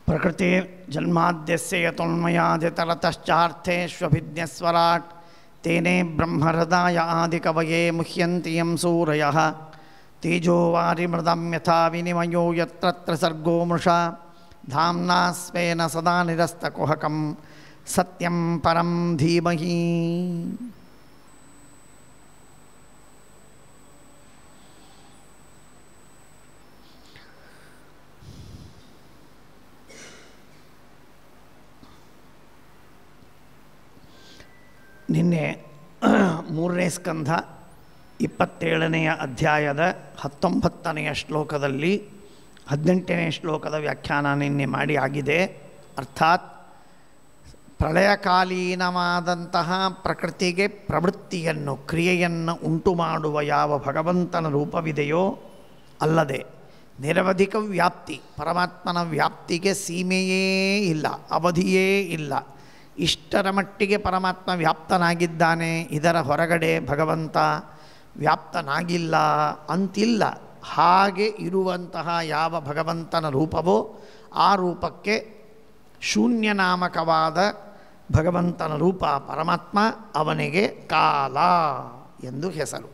ಪ್ರಕೃತಿ ಜನ್ಮಾದ್ಯಸ್ಯ ಯತೋನ್ಮಯಾದಿತರತಶ್ಚಾರ್ಥೇಷ್ವಭಿಜ್ಞಸ್ವರಾಟ್ ತೇನೇ ಬ್ರಹ್ಮಹೃದಾಯ ಆದಿಕವಯೇ ಮುಹ್ಯಂತಿ ಯಂ ಸೂರಯಃ ತೇಜೋ ವಾರಿಮೃದಂ ಯಥಾ ವಿನಿಮಯೋ ಯತ್ರ ಸರ್ಗೋ ಮೃಷಾ ಧಾಮ್ನಾ ಸ್ವೇನ ಸದಾ ನಿರಸ್ತಕುಹಕಂ ಸತ್ಯಂ ಪರಂ ಧೀಮಹಿ. ನಿನ್ನೆ 3ನೇ ಸ್ಕಂಧ 27ನೆಯ ಅಧ್ಯಾಯದ 19ನೆಯ ಶ್ಲೋಕದಲ್ಲಿ 18ನೇ ಶ್ಲೋಕದ ವ್ಯಾಖ್ಯಾನ ನಿನ್ನೆ ಮಾಡಿ ಆಗಿದೆ. ಅರ್ಥಾತ್ ಪ್ರಳಯಕಾಲೀನವಾದಂತಹ ಪ್ರಕೃತಿಗೆ ಪ್ರವೃತ್ತಿಯನ್ನು ಕ್ರಿಯೆಯನ್ನು ಉಂಟು ಮಾಡುವ ಯಾವ ಭಗವಂತನ ರೂಪವಿದೆಯೋ ಅಲ್ಲದೆ ನಿರವಧಿಕ ವ್ಯಾಪ್ತಿ, ಪರಮಾತ್ಮನ ವ್ಯಾಪ್ತಿಗೆ ಸೀಮೆಯೇ ಇಲ್ಲ, ಅವಧಿಯೇ ಇಲ್ಲ. ಇಷ್ಟರ ಮಟ್ಟಿಗೆ ಪರಮಾತ್ಮ ವ್ಯಾಪ್ತನಾಗಿದ್ದಾನೆ, ಇದರ ಹೊರಗಡೆ ಭಗವಂತ ವ್ಯಾಪ್ತನಾಗಿಲ್ಲ ಅಂತಿಲ್ಲ. ಹಾಗೆ ಇರುವಂತಹ ಯಾವ ಭಗವಂತನ ರೂಪವೋ ಆ ರೂಪಕ್ಕೆ ಶೂನ್ಯನಾಮಕವಾದ ಭಗವಂತನ ರೂಪ ಪರಮಾತ್ಮ, ಅವನಿಗೆ ಕಾಲ ಎಂದು ಹೆಸರು.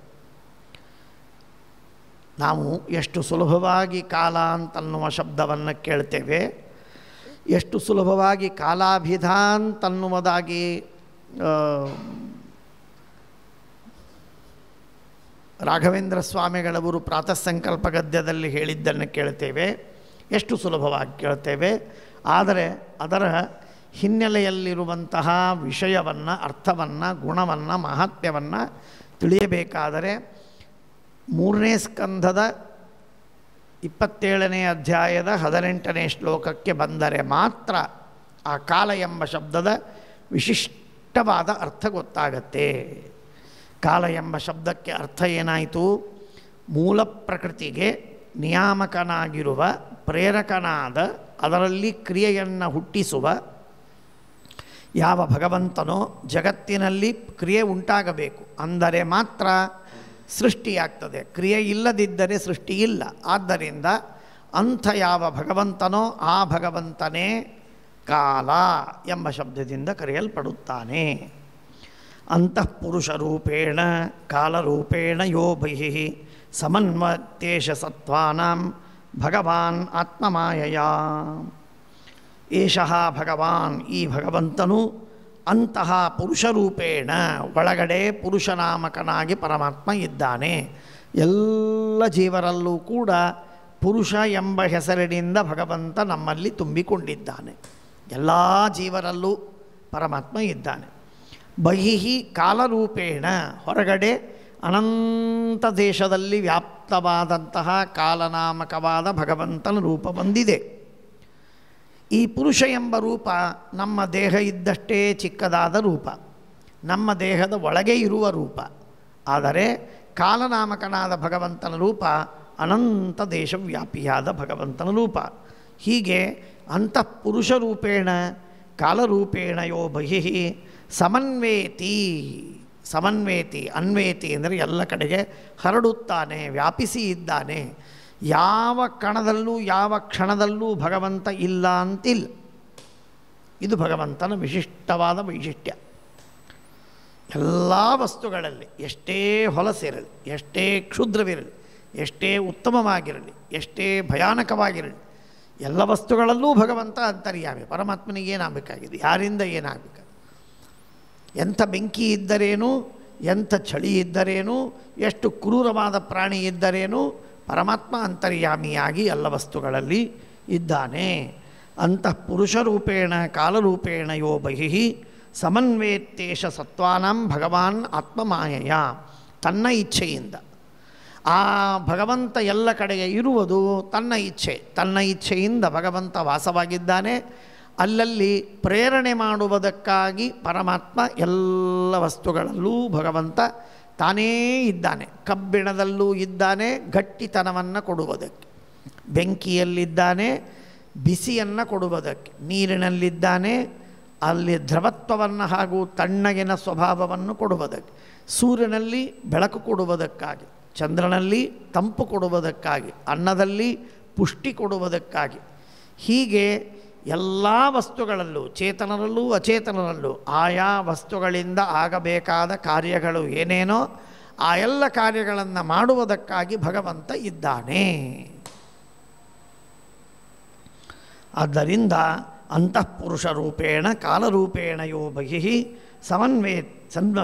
ನಾವು ಎಷ್ಟು ಸುಲಭವಾಗಿ ಕಾಲ ಅಂತನ್ನುವ ಶಬ್ದವನ್ನು ಕೇಳ್ತೇವೆ, ಎಷ್ಟು ಸುಲಭವಾಗಿ ಕಾಲಾಭಿಧ ಅಂತನ್ನುವುದಾಗಿ ರಾಘವೇಂದ್ರ ಸ್ವಾಮಿಗಳವರು ಪ್ರಾತಃ ಸಂಕಲ್ಪ ಗದ್ಯದಲ್ಲಿ ಹೇಳಿದ್ದನ್ನು ಕೇಳ್ತೇವೆ, ಎಷ್ಟು ಸುಲಭವಾಗಿ ಕೇಳ್ತೇವೆ. ಆದರೆ ಅದರ ಹಿನ್ನೆಲೆಯಲ್ಲಿರುವಂತಹ ವಿಷಯವನ್ನು, ಅರ್ಥವನ್ನು, ಗುಣವನ್ನು, ಮಹಾತ್ಮ್ಯವನ್ನು ತಿಳಿಯಬೇಕಾದರೆ 3ನೇ ಸ್ಕಂಧದ 27ನೇ ಅಧ್ಯಾಯದ 18ನೇ ಶ್ಲೋಕಕ್ಕೆ ಬಂದರೆ ಮಾತ್ರ ಆ ಕಾಲ ಎಂಬ ಶಬ್ದದ ವಿಶಿಷ್ಟವಾದ ಅರ್ಥ ಗೊತ್ತಾಗತ್ತೆ. ಕಾಲ ಎಂಬ ಶಬ್ದಕ್ಕೆ ಅರ್ಥ ಏನಾಯಿತು? ಮೂಲ ಪ್ರಕೃತಿಗೆ ನಿಯಾಮಕನಾಗಿರುವ, ಪ್ರೇರಕನಾದ, ಅದರಲ್ಲಿ ಕ್ರಿಯೆಯನ್ನು ಹುಟ್ಟಿಸುವ ಯಾವ ಭಗವಂತನೋ ಜಗತ್ತಿನಲ್ಲಿ ಕ್ರಿಯೆ ಉಂಟಾಗಬೇಕು, ಅಂದರೆ ಮಾತ್ರ ಸೃಷ್ಟಿಯಾಗ್ತದೆ. ಕ್ರಿಯೆ ಇಲ್ಲದಿದ್ದರೆ ಸೃಷ್ಟಿ ಇಲ್ಲ. ಆದ್ದರಿಂದ ಅಂಥ ಯಾವ ಭಗವಂತನೋ ಆ ಭಗವಂತನೇ ಕಾಲ ಎಂಬ ಶಬ್ದದಿಂದ ಕರೆಯಲ್ಪಡುತ್ತಾನೆ. ಅಂತಃಪುರುಷರೂಪೇಣ ಕಾಲರೂಪೇಣ ಯೋ ಬಹಿಃ ಸಮನ್ವತ್ಯೇಷ ಸತ್ವಾನಾಂ ಭಗವಾನ್ ಆತ್ಮಮಾಯಯ. ಏಷಃ ಭಗವಾನ್, ಈ ಭಗವಂತನು ಅಂತಹ ಪುರುಷರೂಪೇಣ, ಒಳಗಡೆ ಪುರುಷನಾಮಕನಾಗಿ ಪರಮಾತ್ಮ ಇದ್ದಾನೆ. ಎಲ್ಲ ಜೀವರಲ್ಲೂ ಕೂಡ ಪುರುಷ ಎಂಬ ಹೆಸರಿನಿಂದ ಭಗವಂತ ನಮ್ಮಲ್ಲಿ ತುಂಬಿಕೊಂಡಿದ್ದಾನೆ. ಎಲ್ಲ ಜೀವರಲ್ಲೂ ಪರಮಾತ್ಮ ಇದ್ದಾನೆ. ಬಹಿಃ ಕಾಲರೂಪೇಣ, ಹೊರಗಡೆ ಅನಂತ ದೇಶದಲ್ಲಿ ವ್ಯಾಪ್ತವಾದಂತಹ ಕಾಲನಾಮಕವಾದ ಭಗವಂತನ ರೂಪ ಬಂದಿದೆ. ಈ ಪುರುಷ ಎಂಬ ರೂಪ ನಮ್ಮ ದೇಹ ಇದ್ದಷ್ಟೇ ಚಿಕ್ಕದಾದ ರೂಪ, ನಮ್ಮ ದೇಹದ ಒಳಗೆ ಇರುವ ರೂಪ. ಆದರೆ ಕಾಲನಾಮಕನಾದ ಭಗವಂತನ ರೂಪ ಅನಂತ ದೇಶವ್ಯಾಪಿಯಾದ ಭಗವಂತನ ರೂಪ. ಹೀಗೆ ಅಂತಃಪುರುಷರೂಪೇಣ ಕಾಲರೂಪೇಣ ಯೋ ಬಹಿಃ ಸಮನ್ವೇತಿ. ಸಮನ್ವೇತಿ, ಅನ್ವೇತಿ ಅಂದರೆ ಎಲ್ಲ ಕಡೆಗೆ ಹರಡುತ್ತಾನೆ, ವ್ಯಾಪಿಸಿ ಇದ್ದಾನೆ. ಯಾವ ಕಣದಲ್ಲೂ ಯಾವ ಕ್ಷಣದಲ್ಲೂ ಭಗವಂತ ಇಲ್ಲ ಅಂತಿಲ್ಲ. ಇದು ಭಗವಂತನ ವಿಶಿಷ್ಟವಾದ ವೈಶಿಷ್ಟ್ಯ. ಎಲ್ಲ ವಸ್ತುಗಳಲ್ಲಿ ಎಷ್ಟೇ ಹೊಲಸಿರಲಿ, ಎಷ್ಟೇ ಕ್ಷುದ್ರವಿರಲಿ, ಎಷ್ಟೇ ಉತ್ತಮವಾಗಿರಲಿ, ಎಷ್ಟೇ ಭಯಾನಕವಾಗಿರಲಿ, ಎಲ್ಲ ವಸ್ತುಗಳಲ್ಲೂ ಭಗವಂತ ಅಂತರ್ಯಾಮಿ. ಪರಮಾತ್ಮನಿಗೆ ಏನಾಗಬೇಕಾಗಿದೆ? ಯಾರಿಂದ ಏನಾಗಬೇಕು? ಎಂಥ ಬೆಂಕಿ ಇದ್ದರೇನು, ಎಂಥ ಚಳಿ ಇದ್ದರೇನು, ಎಷ್ಟು ಕ್ರೂರವಾದ ಪ್ರಾಣಿ ಇದ್ದರೇನು, ಪರಮಾತ್ಮ ಅಂತರ್ಯಾಮಿಯಾಗಿ ಎಲ್ಲ ವಸ್ತುಗಳಲ್ಲಿ ಇದ್ದಾನೆ. ಅಂತಃಪುರುಷರೂಪೇಣ ಕಾಲರೂಪೇಣ ಯೋ ಬಹಿಃ ಸಮನ್ವೇತ್ತೇಷ ಸತ್ವಾನಾಂ ಭಗವಾನ್ ಆತ್ಮಮಾಯಯ. ತನ್ನ ಇಚ್ಛೆಯಿಂದ ಆ ಭಗವಂತ ಎಲ್ಲ ಕಡೆಗೆ ಇರುವುದು ತನ್ನ ಇಚ್ಛೆ. ತನ್ನ ಇಚ್ಛೆಯಿಂದ ಭಗವಂತ ವಾಸವಾಗಿದ್ದಾನೆ. ಅಲ್ಲಲ್ಲಿ ಪ್ರೇರಣೆ ಮಾಡುವುದಕ್ಕಾಗಿ ಪರಮಾತ್ಮ ಎಲ್ಲ ವಸ್ತುಗಳಲ್ಲೂ ಭಗವಂತ ತಾನೇ ಇದ್ದಾನೆ. ಕಬ್ಬಿಣದಲ್ಲೂ ಇದ್ದಾನೆ, ಗಟ್ಟಿತನವನ್ನು ಕೊಡುವುದಕ್ಕೆ. ಬೆಂಕಿಯಲ್ಲಿದ್ದಾನೆ, ಬಿಸಿಯನ್ನು ಕೊಡುವುದಕ್ಕೆ. ನೀರಿನಲ್ಲಿದ್ದಾನೆ, ಅಲ್ಲಿ ದ್ರವತ್ವವನ್ನು ಹಾಗೂ ತಣ್ಣಗಿನ ಸ್ವಭಾವವನ್ನು ಕೊಡುವುದಕ್ಕೆ. ಸೂರ್ಯನಲ್ಲಿ ಬೆಳಕು ಕೊಡುವುದಕ್ಕಾಗಿ, ಚಂದ್ರನಲ್ಲಿ ತಂಪು ಕೊಡುವುದಕ್ಕಾಗಿ, ಅನ್ನದಲ್ಲಿ ಪುಷ್ಟಿ ಕೊಡುವುದಕ್ಕಾಗಿ. ಹೀಗೆ ಎಲ್ಲ ವಸ್ತುಗಳಲ್ಲೂ ಚೇತನರಲ್ಲೂ ಅಚೇತನರಲ್ಲೂ ಆಯಾ ವಸ್ತುಗಳಿಂದ ಆಗಬೇಕಾದ ಕಾರ್ಯಗಳು ಏನೇನೋ ಆ ಎಲ್ಲ ಕಾರ್ಯಗಳನ್ನು ಮಾಡುವುದಕ್ಕಾಗಿ ಭಗವಂತ ಇದ್ದಾನೆ. ಆದ್ದರಿಂದ ಅಂತಃಪುರುಷ ರೂಪೇಣ ಕಾಲರೂಪೇಣ ಯೋ ಬಹಿಃ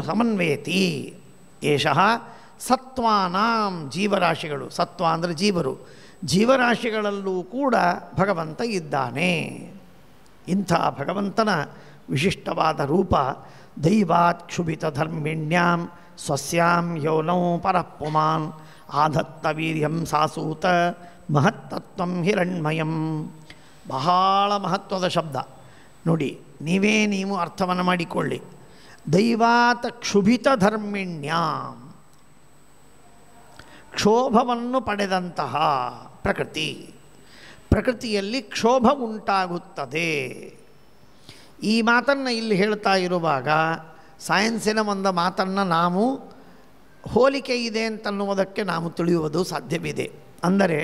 ಸಮನ್ವೇತಿ ಏಷಃ ಸತ್ವಾನಾಂ ಜೀವರಾಶಿಗಳು, ಸತ್ವ ಅಂದರೆ ಜೀವರು, ಜೀವರಾಶಿಗಳಲ್ಲೂ ಕೂಡ ಭಗವಂತ ಇದ್ದಾನೆ. ಇಂಥ ಭಗವಂತನ ವಿಶಿಷ್ಟವಾದ ರೂಪ ದೈವಾತ್ ಕ್ಷುಭಿತ ಧರ್ಮಿಣ್ಯಾಂ ಸ್ವಸ್ಯಾಂ ಯೋನೌ ಪರಃಪುಮಾನ್ ಆಧತ್ತ ವೀರ್ಯಂ ಸಾಸೂತ ಮಹತ್ತತ್ವಂ ಹಿರಣ್ಮಯಂ. ಬಹಳ ಮಹತ್ವದ ಶಬ್ದ ನೋಡಿ, ನೀವು ಅರ್ಥವನ್ನು ಮಾಡಿಕೊಳ್ಳಿ. ದೈವಾತ್ ಕ್ಷುಭಿತ ಧರ್ಮಿಣ್ಯಾಂ, ಕ್ಷೋಭವನ್ನು ಪಡೆದಂತಹ ಪ್ರಕೃತಿ, ಪ್ರಕೃತಿಯಲ್ಲಿ ಕ್ಷೋಭ ಉಂಟಾಗುತ್ತದೆ. ಈ ಮಾತನ್ನು ಇಲ್ಲಿ ಹೇಳ್ತಾ ಇರುವಾಗ ಸೈನ್ಸಿನ ಒಂದು ಮಾತನ್ನು ನಾವು ಹೋಲಿಕೆ ಇದೆ ಅಂತನ್ನುವುದಕ್ಕೆ ನಾವು ತಿಳಿಯುವುದು ಸಾಧ್ಯವಿದೆ. ಅಂದರೆ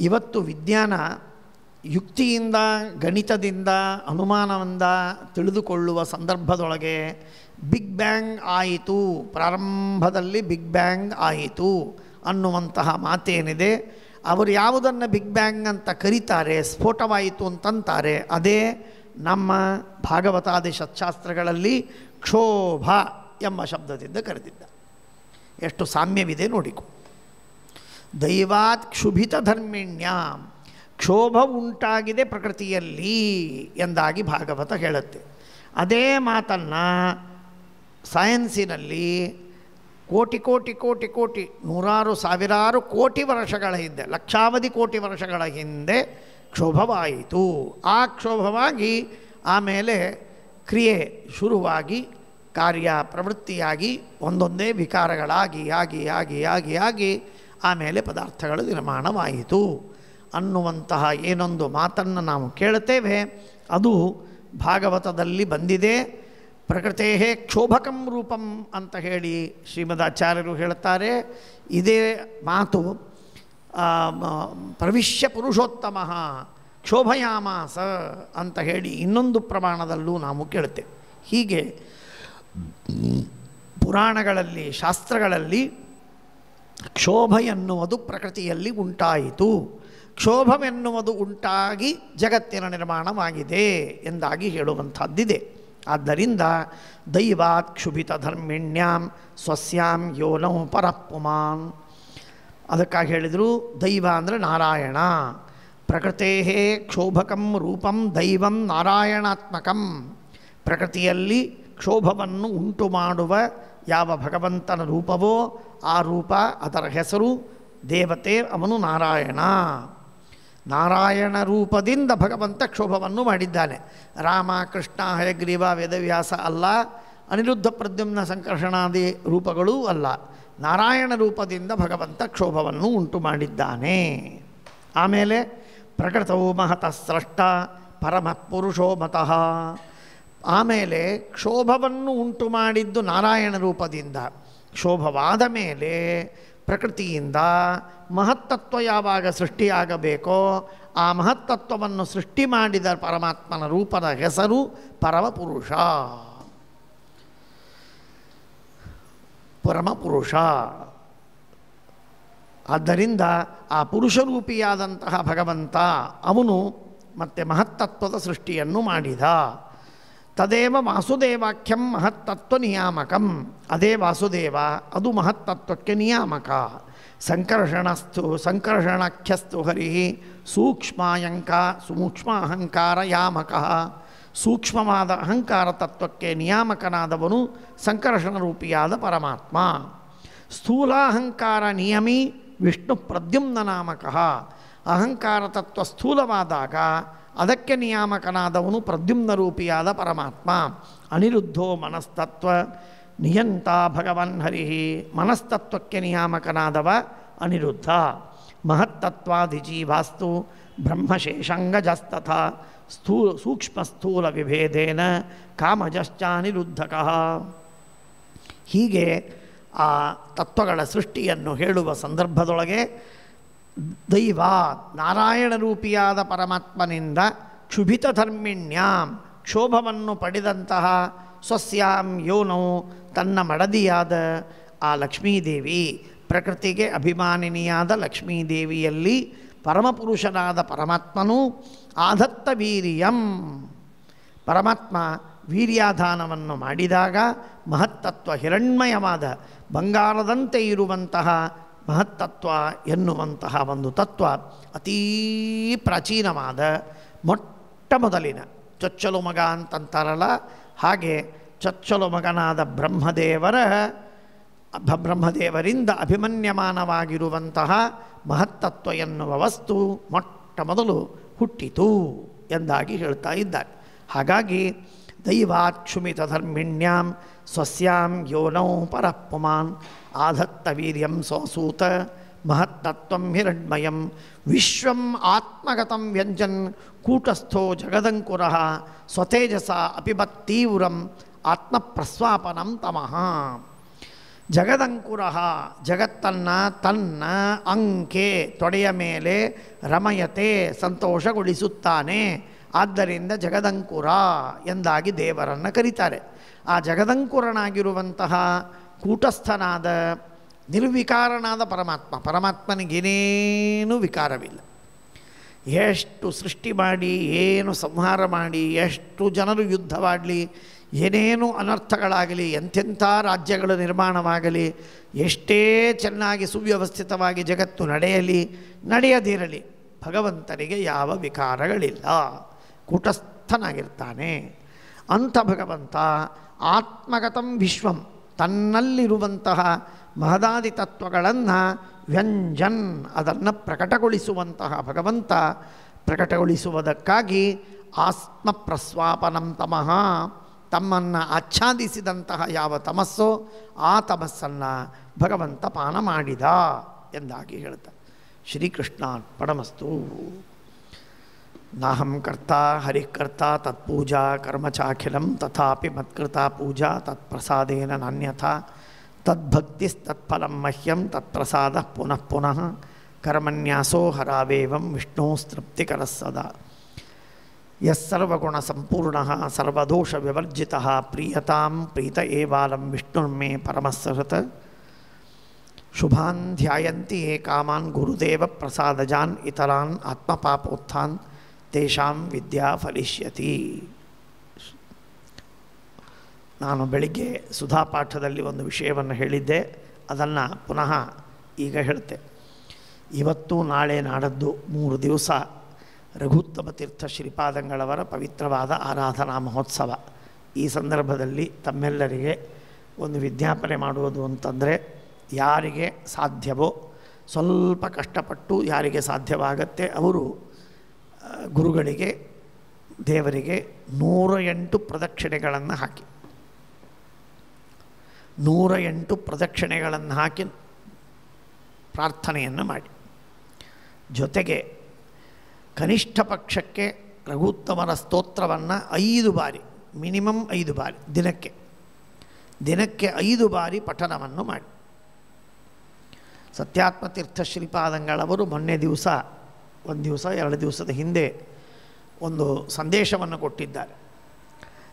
ಇವತ್ತು ವಿಜ್ಞಾನ ಯುಕ್ತಿಯಿಂದ ಗಣಿತದಿಂದ ಅನುಮಾನದಿಂದ ತಿಳಿದುಕೊಳ್ಳುವ ಸಂದರ್ಭದೊಳಗೆ ಬಿಗ್ ಬ್ಯಾಂಗ್ ಆಯಿತು, ಪ್ರಾರಂಭದಲ್ಲಿ ಬಿಗ್ ಬ್ಯಾಂಗ್ ಆಯಿತು ಅನ್ನುವಂತಹ ಮಾತೇನಿದೆ, ಅವರು ಯಾವುದನ್ನು ಬಿಗ್ ಬ್ಯಾಂಗ್ ಅಂತ ಕರೀತಾರೆ, ಸ್ಫೋಟವಾಯಿತು ಅಂತಂತಾರೆ, ಅದೇ ನಮ್ಮ ಭಾಗವತಾದಿ ಶಸ್ತ್ರಾಸ್ತ್ರಗಳಲ್ಲಿ ಕ್ಷೋಭ ಎಂಬ ಶಬ್ದದಿಂದ ಕರೆದಿದ್ದ. ಎಷ್ಟು ಸಾಮ್ಯವಿದೆ ನೋಡಿಕೊ. ದೈವಾತ್ ಕ್ಷುಭಿತ ಧರ್ಮಿಣ್ಯಾಂ, ಕ್ಷೋಭ ಉಂಟಾಗಿದೆ ಪ್ರಕೃತಿಯಲ್ಲಿ ಎಂದಾಗಿ ಭಾಗವತ ಹೇಳುತ್ತೆ. ಅದೇ ಮಾತನ್ನು ಸೈನ್ಸಿನಲ್ಲಿ ಕೋಟಿ ಕೋಟಿ ಕೋಟಿ ಕೋಟಿ ನೂರಾರು ಸಾವಿರಾರು ಕೋಟಿ ವರ್ಷಗಳ ಹಿಂದೆ, ಲಕ್ಷಾವಧಿ ಕೋಟಿ ವರ್ಷಗಳ ಹಿಂದೆ ಕ್ಷೋಭವಾಯಿತು. ಆ ಕ್ಷೋಭವಾಗಿ ಆಮೇಲೆ ಕ್ರಿಯೆ ಶುರುವಾಗಿ ಕಾರ್ಯ ಪ್ರವೃತ್ತಿಯಾಗಿ ಒಂದೊಂದೇ ವಿಕಾರಗಳಾಗಿ ಆಗಿ ಆಗಿ ಆಗಿ ಆಗಿ ಆಮೇಲೆ ಪದಾರ್ಥಗಳು ನಿರ್ಮಾಣವಾಯಿತು ಅನ್ನುವಂತಹ ಏನೊಂದು ಮಾತನ್ನು ನಾವು ಕೇಳುತ್ತೇವೆ, ಅದು ಭಾಗವತದಲ್ಲಿ ಬಂದಿದೆ. ಪ್ರಕೃತೇ ಕ್ಷೋಭಕಂ ರೂಪಂ ಅಂತ ಹೇಳಿ ಶ್ರೀಮದಾಚಾರ್ಯರು ಹೇಳುತ್ತಾರೆ. ಇದೇ ಮಾತು ಪ್ರವಿಶ್ಯ ಪುರುಷೋತ್ತಮ ಕ್ಷೋಭಯಾಮಾಸ ಅಂತ ಹೇಳಿ ಇನ್ನೊಂದು ಪ್ರಮಾಣದಲ್ಲೂ ನಾವು ಕೇಳುತ್ತೇವೆ. ಹೀಗೆ ಪುರಾಣಗಳಲ್ಲಿ ಶಾಸ್ತ್ರಗಳಲ್ಲಿ ಕ್ಷೋಭ ಎನ್ನುವುದು ಪ್ರಕೃತಿಯಲ್ಲಿ ಉಂಟಾಯಿತು, ಕ್ಷೋಭವೆನ್ನುವುದು ಉಂಟಾಗಿ ಜಗತ್ತಿನ ನಿರ್ಮಾಣವಾಗಿದೆ ಎಂದಾಗಿ ಹೇಳುವಂಥದ್ದಿದೆ. ಆದ್ದರಿಂದ ದೈವಾತ್ ಕ್ಷುಭಿತ ಧರ್ಮಿಣ್ಯಾಂ ಸ್ವಸ್ಯಾಂ ಯೋನೌ ಪರಃಪುಮಾನ್. ಅದಕ್ಕಾಗಿ ಹೇಳಿದರು ದೈವ ಅಂದರೆ ನಾರಾಯಣ. ಪ್ರಕೃತೇ ಕ್ಷೋಭಕಂ ರೂಪಂ ದೈವಂ ನಾರಾಯಣಾತ್ಮಕಂ. ಪ್ರಕೃತಿಯಲ್ಲಿ ಕ್ಷೋಭವನ್ನು ಉಂಟು ಮಾಡುವ ಯಾವ ಭಗವಂತನ ರೂಪವೋ ಆ ರೂಪ, ಅದರ ಹೆಸರು ದೇವತೆ, ಅವನು ನಾರಾಯಣ. ನಾರಾಯಣ ರೂಪದಿಂದ ಭಗವಂತ ಕ್ಷೋಭವನ್ನು ಮಾಡಿದ್ದಾನೆ. ರಾಮ, ಕೃಷ್ಣ, ಹಯಗ್ರೀವ, ವೇದವ್ಯಾಸ ಅಲ್ಲ, ಅನಿರುದ್ಧ ಪ್ರದ್ಯುಮ್ನ ಸಂಕರ್ಷಣಾದಿ ರೂಪಗಳೂ ಅಲ್ಲ. ನಾರಾಯಣ ರೂಪದಿಂದ ಭಗವಂತ ಕ್ಷೋಭವನ್ನು ಉಂಟು ಮಾಡಿದ್ದಾನೆ. ಆಮೇಲೆ ಪ್ರಕೃತವು ಮಹತಃ ಸ್ರಷ್ಟ ಪರಮ ಪುರುಷೋ ಮತಃ. ಆಮೇಲೆ ಕ್ಷೋಭವನ್ನು ಉಂಟು ಮಾಡಿದ್ದು ನಾರಾಯಣ ರೂಪದಿಂದ. ಕ್ಷೋಭವಾದ ಮೇಲೆ ಪ್ರಕೃತಿಯಿಂದ ಮಹತ್ತತ್ವ ಯಾವಾಗ ಸೃಷ್ಟಿಯಾಗಬೇಕೋ ಆ ಮಹತ್ತತ್ವವನ್ನು ಸೃಷ್ಟಿ ಮಾಡಿದ ಪರಮಾತ್ಮನ ರೂಪದ ಹೆಸರು ಪರಮಪುರುಷ. ಪರಮಪುರುಷ. ಆದ್ದರಿಂದ ಆ ಪುರುಷರೂಪಿಯಾದಂತಹ ಭಗವಂತ ಅವನು ಮತ್ತೆ ಮಹತ್ತತ್ವದ ಸೃಷ್ಟಿಯನ್ನು ಮಾಡಿದ. ತದೇವ ವಾಸುದೇವಾಖ್ಯಂ ಮಹತ್ತತ್ವ ನಿಯಾಮಕಂ. ಅದೇ ವಾಸುದೇವ, ಅದು ಮಹತ್ತತ್ವಕ್ಕೆ ನಿಯಾಮಕ. ಸಂಕರ್ಷಣಾಖ್ಯಸ್ತು ಹರಿ ಸೂಕ್ಷ್ಮ ಅಹಂಕಾರ ಯಾಮಕ. ಸೂಕ್ಷ್ಮವಾದ ಅಹಂಕಾರ ತತ್ವಕ್ಕೆ ನಿಯಾಮಕನಾದವನು ಸಂಕರ್ಷಣ ರೂಪಿಯಾದ ಪರಮಾತ್ಮ. ಸ್ಥೂಲಾಹಂಕಾರ ನಿಯಮಿ ವಿಷ್ಣು ಪ್ರದ್ಯುಮ್ನ ನಾಮಕ. ಅಹಂಕಾರ ತತ್ವ ಸ್ಥೂಲವಾದಾಗ ಅದಕ್ಕೆ ನಿಯಾಮಕನಾದವನು ಪ್ರದ್ಯುಮ್ನ ರೂಪಿಯಾದ ಪರಮಾತ್ಮ. ಅನಿರುದ್ಧೋ ಮನಸ್ತತ್ವ ನಿಯಂತ ಭಗವನ್ ಹರಿ. ಮನಸ್ತತ್ವಕ್ಕೆ ನಿಯಾಮಕನಾದವ ಅನಿರುದ್ಧ. ಮಹತ್ತತ್ವಾದಿಜೀವಾಸ್ತು ಬ್ರಹ್ಮಶೇಷಂಗಜಸ್ತಥ ಸೂಕ್ಷ್ಮ ಸ್ಥೂಲ ವಿಭೇದೇನ ಕಾಮಜಶ್ಚಾನಿರುದ್ಧಕಃ. ಹೀಗೆ ಆ ತತ್ವಗಳ ಸೃಷ್ಟಿಯನ್ನು ಹೇಳುವ ಸಂದರ್ಭದೊಳಗೆ ದೈವ ನಾರಾಯಣ ರೂಪಿಯಾದ ಪರಮಾತ್ಮನಿಂದ ಕ್ಷುಭಿತಧರ್ಮಿಣ್ಯಾಂ ಕ್ಷೋಭವನ್ನು ಪಡೆದಂತಹ ಸ್ವಸ್ಯಾಂ ಯೋನೌ ತನ್ನ ಮಡದಿಯಾದ ಆ ಲಕ್ಷ್ಮೀದೇವಿ, ಪ್ರಕೃತಿಗೆ ಅಭಿಮಾನಿನಿಯಾದ ಲಕ್ಷ್ಮೀದೇವಿಯಲ್ಲಿ ಪರಮಪುರುಷನಾದ ಪರಮಾತ್ಮನು ಆಧತ್ತ ವೀರ್ಯಂ, ಪರಮಾತ್ಮ ವೀರ್ಯಾಧಾನವನ್ನು ಮಾಡಿದಾಗ ಮಹತ್ತತ್ವ ಹಿರಣ್ಮಯವಾದ ಬಂಗಾರದಂತೆ ಇರುವಂತಹ ಮಹತ್ತತ್ವ ಎನ್ನುವಂತಹ ಒಂದು ತತ್ವ ಅತೀ ಪ್ರಾಚೀನವಾದ ಮೊಟ್ಟ ಮೊದಲಿನ ಚೊಚ್ಚಲು ಮಗ ಅಂತಂತಾರಲ್ಲ, ಹಾಗೆ ಚೊಚ್ಚಲು ಮಗನಾದ ಬ್ರಹ್ಮದೇವರಿಂದ ಅಭಿಮನ್ಯಮಾನವಾಗಿರುವಂತಹ ಮಹತ್ತತ್ವ ಎನ್ನುವ ವಸ್ತು ಮೊಟ್ಟ ಮೊದಲು ಹುಟ್ಟಿತು ಎಂದಾಗಿ ಹೇಳ್ತಾ ಇದ್ದಾರೆ. ಹಾಗಾಗಿ ದೈವಾಕ್ಷುಮಿತ ಧರ್ಮಿಣ್ಯಾಂ ಸ್ವಸ್ಯಾಂ ಯೋನೌ ಪರಃ ಪುಮಾನ್ ಆಧತ್ತ ವೀರ್ಯಂ ಸೋಸೂತ ಮಹತ್ತತ್ವಂ ಹಿರಣ್ಮಯಂ ವಿಶ್ವಂ ಆತ್ಮಗತಂ ವ್ಯಂಜನ್ ಕೂಟಸ್ಥೋ ಜಗದಂಕುರಃ ಸ್ವತೇಜಸ ಅಪಿಬತ್ ತೀವ್ರಂ ಆತ್ಮಪ್ರಸ್ವಾಪನಂ ತಮಃ. ಜಗದಂಕುರಃ ಜಗತ್ತನ್ನು ತನ್ನ ಅಂಕೆ ತೊಡೆಯ ಮೇಲೆ ರಮಯತೆ ಸಂತೋಷಗೊಳಿಸುತ್ತಾನೆ. ಆದ್ದರಿಂದ ಜಗದಂಕುರ ಎಂದಾಗಿ ದೇವರನ್ನು ಕರೀತಾರೆ. ಆ ಜಗದಂಕುರನಾಗಿರುವಂತಹ ಕೂಟಸ್ಥನಾದ ನಿರ್ವಿಕಾರನಾದ ಪರಮಾತ್ಮನಿಗೇನೇನೂ ವಿಕಾರವಿಲ್ಲ. ಎಷ್ಟು ಸೃಷ್ಟಿ ಮಾಡಿ, ಏನು ಸಂಹಾರ ಮಾಡಿ, ಎಷ್ಟು ಜನರು ಯುದ್ಧವಾಡಲಿ, ಏನೇನು ಅನರ್ಥಗಳಾಗಲಿ, ಎಂಥೆಂಥ ರಾಜ್ಯಗಳ ನಿರ್ಮಾಣವಾಗಲಿ, ಎಷ್ಟೇ ಚೆನ್ನಾಗಿ ಸುವ್ಯವಸ್ಥಿತವಾಗಿ ಜಗತ್ತು ನಡೆಯಲಿ ನಡೆಯದಿರಲಿ, ಭಗವಂತನಿಗೆ ಯಾವ ವಿಕಾರಗಳಿಲ್ಲ, ಕೂಟಸ್ಥನಾಗಿರ್ತಾನೆ. ಅಂಥ ಭಗವಂತ ಆತ್ಮಗತಂ ವಿಶ್ವಂ, ತನ್ನಲ್ಲಿರುವಂತಹ ಮಹದಾದಿ ತತ್ವಗಳನ್ನು ವ್ಯಂಜನ್ ಅದನ್ನು ಪ್ರಕಟಗೊಳಿಸುವಂತಹ ಭಗವಂತ, ಪ್ರಕಟಗೊಳಿಸುವುದಕ್ಕಾಗಿ ಆತ್ಮಪ್ರಸ್ವಾಪನಂ ತಮಃ, ತಮ್ಮನ್ನು ಆಚ್ಛಾದಿಸಿದಂತಹ ಯಾವ ತಮಸ್ಸೋ ಆ ತಮಸ್ಸನ್ನು ಭಗವಂತ ಪಾನ ಮಾಡಿದ ಎಂದಾಗಿ ಹೇಳ್ತಾರೆ. ಶ್ರೀಕೃಷ್ಣಾರ್ಪಣಮಸ್ತು. ನಾಹಂ ಕರ್ತಾ ಹರಿಃಕರ್ತ ತತ್ಪೂಜಾ ಕರ್ಮ ಚಾಖಿಲಂ ತಥಾಪಿ ಮತ್ಕೃತಾ ಪೂಜಾ ತತ್ಪ್ರಸಾದೇನ ನಾನ್ಯಥಾ ತದ್ಭಕ್ತಿಸ್ತತ್ಫಲಂ ಮಹ್ಯಂ ತತ್ಪ್ರಸಾದ ಪುನಃ ಪುನಃ ಕರ್ಮನ್ಯಾಸೋ ಹರಾವೇವಂ ವಿಷ್ಣೋಸ್ತೃಪ್ತಿಕರಃ ಸದಾ. ಯಸ್ಸರ್ವಗುಣ ಸಂಪೂರ್ಣಃ ಸರ್ವದೋಷ ವಿವರ್ಜಿತಃ ಪ್ರೀಯತಾಂ ಪ್ರೀತ ಏವಾಲಂ ವಿಷ್ಣುರ್ಮೇ ಪರಮಸ್ಸಹೃತ್. ಶುಭಾನ್ ಧ್ಯಾಯಂತಿ ಯೇ ಕಾಮಾನ್ ಗುರುದೇವ ಪ್ರಸಾದಜಾನ್ ಇತರಾನ್ ಆತ್ಮಪಾಪೋತ್ಥಾನ್ ತೇಷಾಂ ವಿದ್ಯಾ ಫಲಿಷ್ಯತಿ. ನಾನು ಬೆಳಿಗ್ಗೆ ಸುಧಾಪಾಠದಲ್ಲಿ ಒಂದು ವಿಷಯವನ್ನು ಹೇಳಿದ್ದೆ, ಅದನ್ನು ಪುನಃ ಈಗ ಹೇಳ್ತೆ. ಇವತ್ತು ನಾಳೆ ನಾಡದ್ದು 3 ದಿವಸ ರಘುತ್ತಮ ತೀರ್ಥ ಶ್ರೀಪಾದಂಗಳವರ ಪವಿತ್ರವಾದ ಆರಾಧನಾ ಮಹೋತ್ಸವ. ಈ ಸಂದರ್ಭದಲ್ಲಿ ತಮ್ಮೆಲ್ಲರಿಗೆ ಒಂದು ವಿಜ್ಞಾಪನೆ ಮಾಡುವುದು ಅಂತಂದರೆ, ಯಾರಿಗೆ ಸಾಧ್ಯವೋ ಸ್ವಲ್ಪ ಕಷ್ಟಪಟ್ಟು ಯಾರಿಗೆ ಸಾಧ್ಯವಾಗತ್ತೆ ಅವರು ಗುರುಗಳಿಗೆ ದೇವರಿಗೆ 108 ಪ್ರದಕ್ಷಿಣೆಗಳನ್ನು ಹಾಕಿ 108 ಪ್ರದಕ್ಷಿಣೆಗಳನ್ನು ಹಾಕಿ ಪ್ರಾರ್ಥನೆಯನ್ನು ಮಾಡಿ. ಜೊತೆಗೆ ಕನಿಷ್ಠ ಪಕ್ಷಕ್ಕೆ ರಘುತ್ತಮರ ಸ್ತೋತ್ರವನ್ನು 5 ಬಾರಿ, ಮಿನಿಮಮ್ 5 ಬಾರಿ ದಿನಕ್ಕೆ 5 ಬಾರಿ ಪಠನವನ್ನು ಮಾಡಿ. ಸತ್ಯಾತ್ಮತೀರ್ಥ ಶ್ರೀಪಾದಂಗಳವರು ಮೊನ್ನೆ ದಿವಸ 1 ದಿವಸ 2 ದಿವಸದ ಹಿಂದೆ ಒಂದು ಸಂದೇಶವನ್ನು ಕೊಟ್ಟಿದ್ದಾರೆ.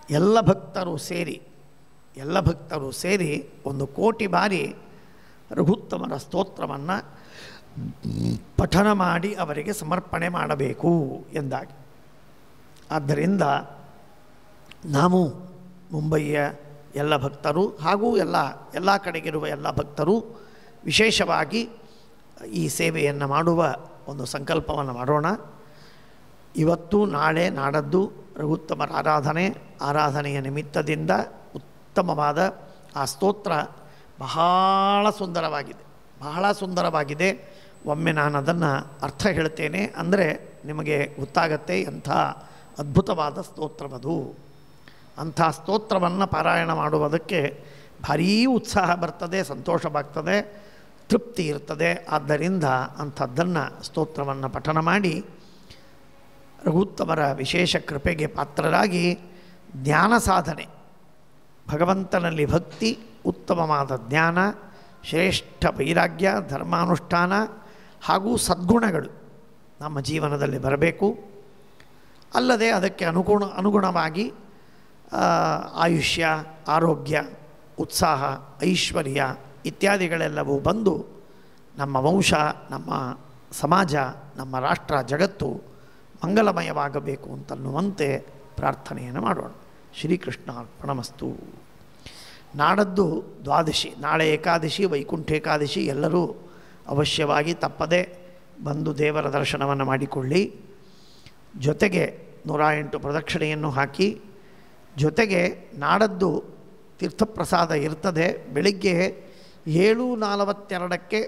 ಎಲ್ಲ ಭಕ್ತರು ಸೇರಿ 1 ಕೋಟಿ ಬಾರಿ ರಘುತ್ತಮರ ಸ್ತೋತ್ರವನ್ನು ಪಠನ ಮಾಡಿ ಅವರಿಗೆ ಸಮರ್ಪಣೆ ಮಾಡಬೇಕು ಎಂದಾಗಿ. ಆದ್ದರಿಂದ ನಾವು ಮುಂಬಯಿಯ ಎಲ್ಲ ಭಕ್ತರು ಹಾಗೂ ಎಲ್ಲ ಕಡೆಗಿರುವ ಎಲ್ಲ ಭಕ್ತರು ವಿಶೇಷವಾಗಿ ಈ ಸೇವೆಯನ್ನು ಮಾಡುವ ಒಂದು ಸಂಕಲ್ಪವನ್ನು ಮಾಡೋಣ. ಇವತ್ತು ನಾಳೆ ನಾಡದ್ದು ರಘುತ್ತಮರ ಆರಾಧನೆಯ ನಿಮಿತ್ತದಿಂದ ಉತ್ತಮವಾದ ಆ ಸ್ತೋತ್ರ ಬಹಳ ಸುಂದರವಾಗಿದೆ. ಒಮ್ಮೆ ನಾನು ಅದನ್ನು ಅರ್ಥ ಹೇಳ್ತೇನೆ, ಅಂದರೆ ನಿಮಗೆ ಗೊತ್ತಾಗತ್ತೆ ಎಂಥ ಅದ್ಭುತವಾದ ಸ್ತೋತ್ರವದು. ಅಂಥ ಸ್ತೋತ್ರವನ್ನು ಪಾರಾಯಣ ಮಾಡುವುದಕ್ಕೆ ಭಾರೀ ಉತ್ಸಾಹ ಬರ್ತದೆ, ಸಂತೋಷವಾಗ್ತದೆ, ತೃಪ್ತಿ ಇರ್ತದೆ. ಆದ್ದರಿಂದ ಅಂಥದ್ದನ್ನು ಸ್ತೋತ್ರವನ್ನು ಪಠನ ಮಾಡಿ ರಘುತ್ತಮರ ವಿಶೇಷ ಕೃಪೆಗೆ ಪಾತ್ರರಾಗಿ ಜ್ಞಾನ ಸಾಧನೆ, ಭಗವಂತನಲ್ಲಿ ಭಕ್ತಿ, ಉತ್ತಮವಾದ ಜ್ಞಾನ, ಶ್ರೇಷ್ಠ ವೈರಾಗ್ಯ, ಧರ್ಮಾನುಷ್ಠಾನ ಹಾಗೂ ಸದ್ಗುಣಗಳು ನಮ್ಮ ಜೀವನದಲ್ಲಿ ಬರಬೇಕು. ಅಲ್ಲದೆ ಅದಕ್ಕೆ ಅನುಗುಣವಾಗಿ ಆಯುಷ್ಯ, ಆರೋಗ್ಯ, ಉತ್ಸಾಹ, ಐಶ್ವರ್ಯ ಇತ್ಯಾದಿಗಳೆಲ್ಲವೂ ಬಂದು ನಮ್ಮ ವಂಶ, ನಮ್ಮ ಸಮಾಜ, ನಮ್ಮ ರಾಷ್ಟ್ರ, ಜಗತ್ತು ಮಂಗಲಮಯವಾಗಬೇಕು ಅಂತನ್ನುವಂತೆ ಪ್ರಾರ್ಥನೆಯನ್ನು ಮಾಡೋಣ. ಶ್ರೀಕೃಷ್ಣ ಅರ್ಪಣಮಸ್ತು. ನಾಡದ್ದು ದ್ವಾದಶಿ, ನಾಳೆ ಏಕಾದಶಿ, ವೈಕುಂಠ ಏಕಾದಶಿ. ಎಲ್ಲರೂ ಅವಶ್ಯವಾಗಿ ತಪ್ಪದೆ ಬಂದು ದೇವರ ದರ್ಶನವನ್ನು ಮಾಡಿಕೊಳ್ಳಿ. ಜೊತೆಗೆ 108 ಪ್ರದಕ್ಷಿಣೆಯನ್ನು ಹಾಕಿ, ಜೊತೆಗೆ ನಾಡದ್ದು ತೀರ್ಥಪ್ರಸಾದ ಇರ್ತದೆ. ಬೆಳಿಗ್ಗೆ 7:42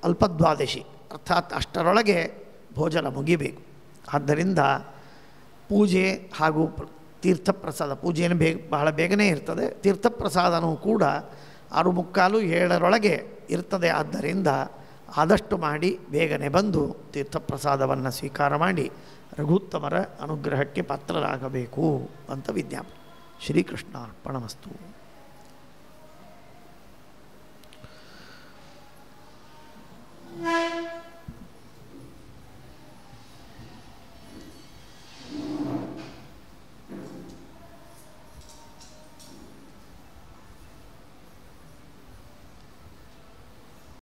ಅಲ್ಪದ್ವಾದಶಿ, ಅರ್ಥಾತ್ ಅಷ್ಟರೊಳಗೆ ಭೋಜನ ಮುಗಿಬೇಕು. ಆದ್ದರಿಂದ ಪೂಜೆ ಹಾಗೂ ತೀರ್ಥಪ್ರಸಾದ, ಪೂಜೆಯನ್ನು ಬಹಳ ಬೇಗನೆ ಇರ್ತದೆ. ತೀರ್ಥಪ್ರಸಾದನೂ ಕೂಡ 6:45, 7ರೊಳಗೆ ಇರ್ತದೆ. ಆದ್ದರಿಂದ ಆದಷ್ಟು ಮಾಡಿ ಬೇಗನೆ ಬಂದು ತೀರ್ಥಪ್ರಸಾದವನ್ನು ಸ್ವೀಕಾರ ಮಾಡಿ ರಘುತ್ತಮರ ಅನುಗ್ರಹಕ್ಕೆ ಪಾತ್ರರಾಗಬೇಕು ಅಂತ ವಿಜ್ಞಾಪನೆ. ಶ್ರೀಕೃಷ್ಣ ಅರ್ಪಣಮಸ್ತು.